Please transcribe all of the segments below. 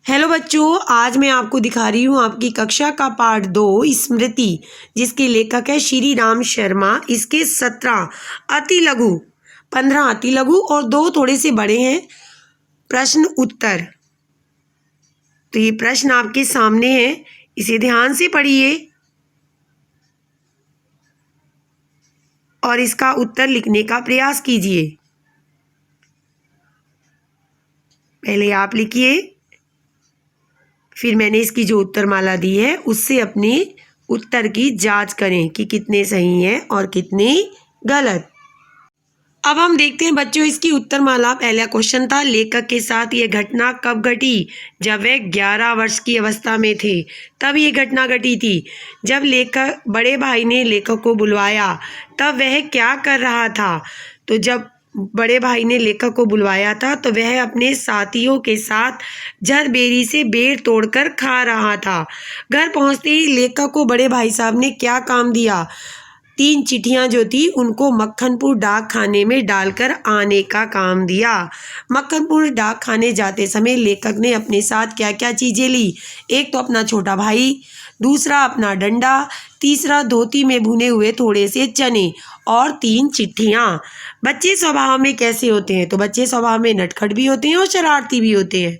Hello बच्चों, आज मैं आपको दिखा रही हूँ आपकी कक्षा का पाठ 2 स्मृति, जिसके लेखक है श्री राम शर्मा। इसके 17 अति लघु, 15 अति लघु और 2 थोड़े से बड़े हैं प्रश्न उत्तर। तो ये प्रश्न आपके सामने है, इसे ध्यान से पढ़िए और इसका उत्तर लिखने का प्रयास कीजिए। पहले आप लिखिए, फिर मैंने इसकी जो उत्तरमाला दी है उससे अपने उत्तर की जांच करें कि कितने सही हैं और कितने गलत। अब हम देखते हैं बच्चों इसकी उत्तरमाला। पहला क्वेश्चन था, लेखक के साथ ये घटना कब घटी? जब वे 11 वर्ष की अवस्था में थे तब ये घटना घटी थी। जब लेखक बड़े भाई ने लेखक को बुलवाया तब वह क्या कर रहा था? तो जब बड़े भाई ने लेखक को बुलवाया था तो वह अपने साथियों के साथ झरबेरी से बेर तोड़कर खा रहा था। घर पहुंचते ही लेखक को बड़े भाई साहब ने क्या काम दिया? 3 चिट्ठियां जो थी उनको मक्खनपुर डाक खाने में डालकर आने का काम दिया। मक्खनपुर डाक खाने जाते समय लेखक ने अपने साथ क्या क्या चीज़ें ली? एक तो अपना छोटा भाई, दूसरा अपना डंडा, तीसरा धोती में भुने हुए थोड़े से चने और 3 चिट्ठियाँ। बच्चे स्वभाव में कैसे होते हैं? तो बच्चे स्वभाव में नटखट भी होते हैं और शरारती भी होते हैं।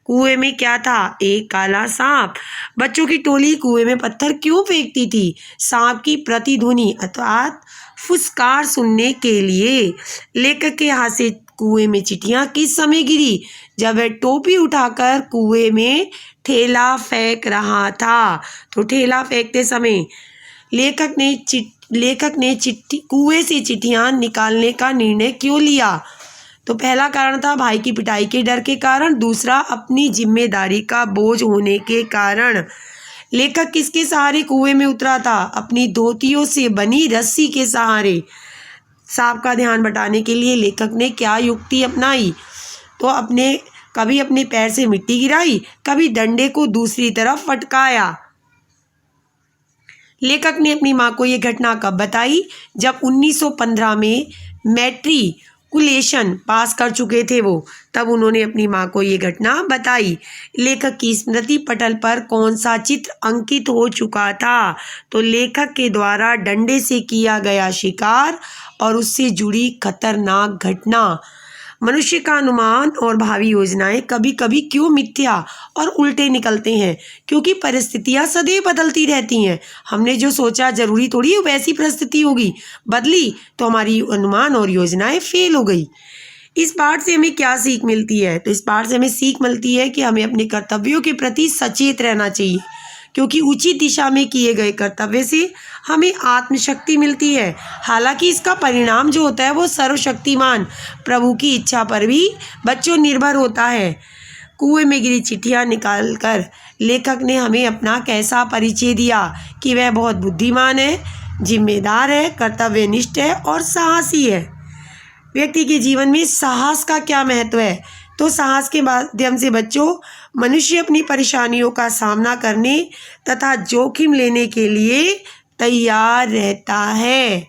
कुएं में क्या था? एक काला सांप। बच्चों की टोली कुएं में पत्थर क्यों फेंकती थी? सांप की प्रतिध्वनि अर्थात फुसकार सुनने के लिए। लेखक के हाथ से कुएं में चिट्ठियां किस समय गिरी? जब वह टोपी उठाकर कुएं में ठेला फेंक रहा था। तो ठेला फेंकते समय लेखक ने कुएं से चिट्ठियां निकालने का निर्णय क्यों लिया? तो पहला कारण था भाई की पिटाई के डर के कारण, दूसरा अपनी जिम्मेदारी का बोझ होने के कारण। लेखक किसके सहारे कुएं में उतरा था? अपनी धोतियों से बनी रस्सी के सहारे। सांप का ध्यान बटाने के लिए लेखक ने क्या युक्ति अपनाई? तो कभी अपने पैर से मिट्टी गिराई, कभी डंडे को दूसरी तरफ फटकाया। लेखक ने अपनी माँ को ये घटना कब बताई? जब 1915 में मैट्रिकुलेशन पास कर चुके थे वो, तब उन्होंने अपनी माँ को ये घटना बताई। लेखक की स्मृति पटल पर कौन सा चित्र अंकित हो चुका था? तो लेखक के द्वारा डंडे से किया गया शिकार और उससे जुड़ी खतरनाक घटना। मनुष्य का अनुमान और भावी योजनाएं कभी कभी क्यों मिथ्या और उल्टे निकलते हैं? क्योंकि परिस्थितियां सदैव बदलती रहती हैं। हमने जो सोचा जरूरी थोड़ी वैसी परिस्थिति होगी, बदली तो हमारी अनुमान और योजनाएं फेल हो गई। इस पाठ से हमें क्या सीख मिलती है? तो इस पाठ से हमें सीख मिलती है कि हमें अपने कर्तव्यों के प्रति सचेत रहना चाहिए, क्योंकि उचित दिशा में किए गए कर्तव्य से हमें आत्मशक्ति मिलती है। हालांकि इसका परिणाम जो होता है वो सर्वशक्तिमान प्रभु की इच्छा पर भी बच्चों निर्भर होता है। कुएं में गिरी चिट्ठियां निकालकर लेखक ने हमें अपना कैसा परिचय दिया? कि वह बहुत बुद्धिमान है, जिम्मेदार है, कर्तव्यनिष्ठ है और साहसी है। व्यक्ति के जीवन में साहस का क्या महत्व है? तो साहस के माध्यम से बच्चों मनुष्य अपनी परेशानियों का सामना करने तथा जोखिम लेने के लिए तैयार रहता है।